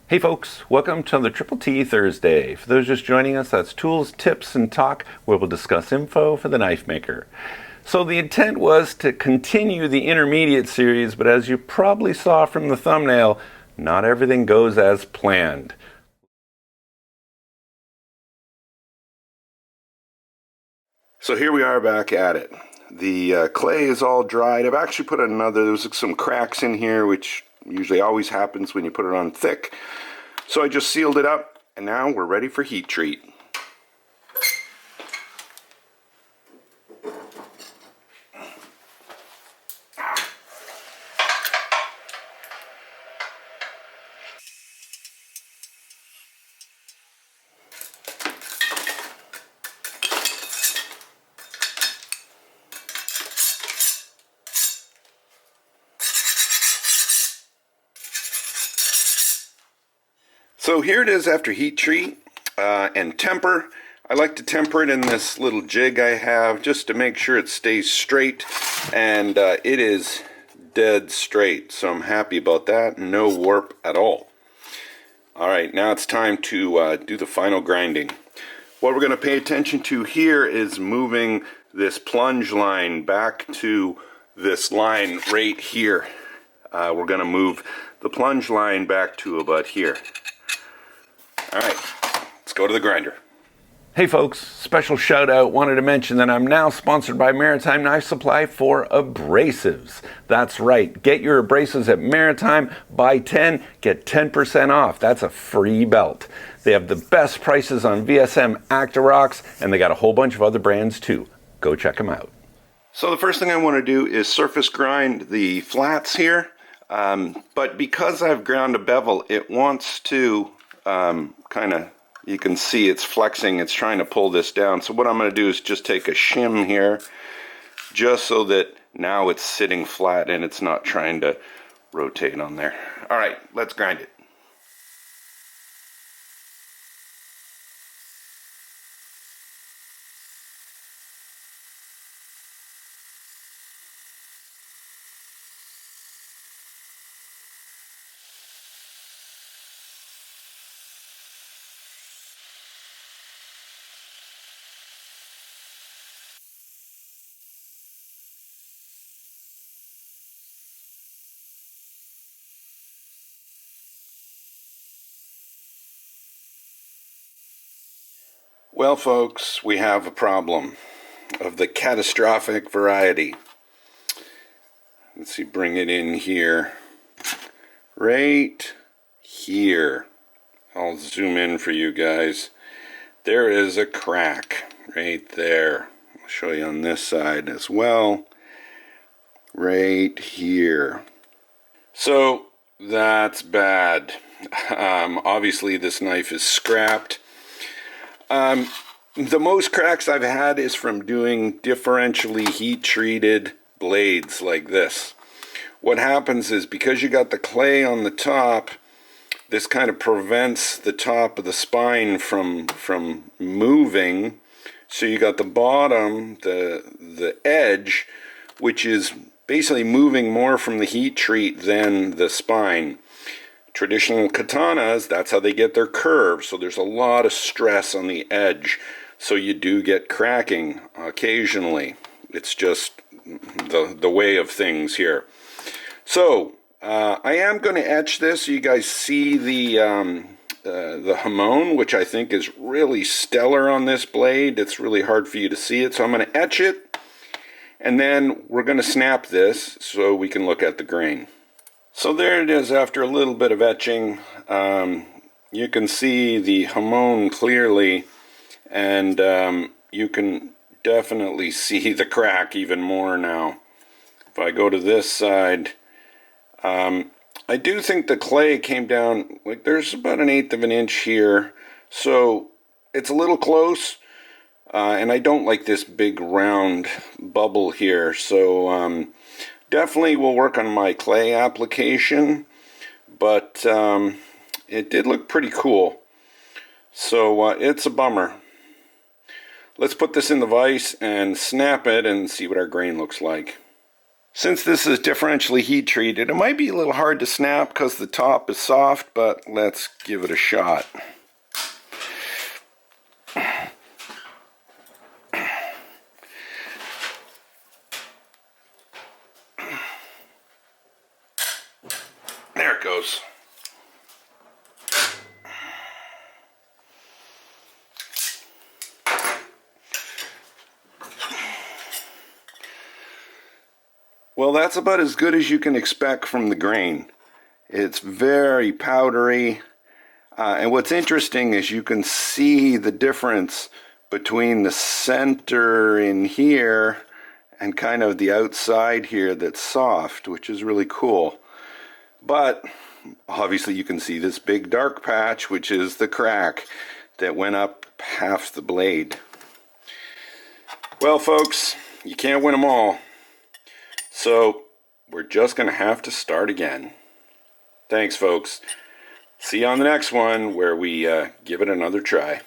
Hey folks, welcome to the Triple T Thursday. For those just joining us, that's tools, tips, and talk, where we'll discuss info for the knife maker. So the intent was to continue the intermediate series, but as you probably saw from the thumbnail, not everything goes as planned. So here we are back at it. The clay is all dried. I've actually put there's some cracks in here, which usually always happens when you put it on thick. So I just sealed it up, and now we're ready for heat treat. So here it is after heat treat and temper. I like to temper it in this little jig I have just to make sure it stays straight, and it is dead straight, so I'm happy about that. No warp at all. Alright, now it's time to do the final grinding. What we're going to pay attention to here is moving this plunge line back to this line right here. We're going to move the plunge line back to about here. Alright, let's go to the grinder. Hey folks, special shout out. Wanted to mention that I'm now sponsored by Maritime Knife Supply for abrasives. That's right, get your abrasives at Maritime, buy 10, get 10% off. That's a free belt. They have the best prices on VSM Actirox, and they got a whole bunch of other brands too. Go check them out. So the first thing I want to do is surface grind the flats here, but because I've ground a bevel, it wants to you can see it's flexing, it's trying to pull this down. So what I'm going to do is just take a shim here, just so that now it's sitting flat and it's not trying to rotate on there. Alright, let's grind it. Well, folks, we have a problem of the catastrophic variety. Let's see, bring it in here. Right here. I'll zoom in for you guys. There is a crack right there. I'll show you on this side as well. Right here. So, that's bad. Obviously, this knife is scrapped. The most cracks I've had is from doing differentially heat-treated blades like this. What happens is, because you got the clay on the top, this kind of prevents the top of the spine from moving. So you got the bottom, the edge, which is basically moving more from the heat treat than the spine. Traditional katanas, that's how they get their curve, so there's a lot of stress on the edge, so you do get cracking occasionally. It's just the way of things here. So I am going to etch this so you guys see the hamon, which I think is really stellar on this blade. It's really hard for you to see it, so I'm going to etch it, and then we're going to snap this so we can look at the grain. So there it is after a little bit of etching. You can see the hamon clearly, and you can definitely see the crack even more now. If I go to this side, I do think the clay came down, like there's about 1/8 of an inch here, so it's a little close, and I don't like this big round bubble here, so definitely will work on my clay application, but it did look pretty cool. So it's a bummer. Let's put this in the vise and snap it and see what our grain looks like. Since this is differentially heat treated, it might be a little hard to snap because the top is soft, but let's give it a shot. There it goes. Well, that's about as good as you can expect from the grain. It's very powdery, and what's interesting is you can see the difference between the center in here and kind of the outside here that's soft, which is really cool. But obviously you can see this big dark patch, which is the crack that went up half the blade. Well, folks, you can't win them all. So we're just going to have to start again. Thanks, folks. See you on the next one where we give it another try.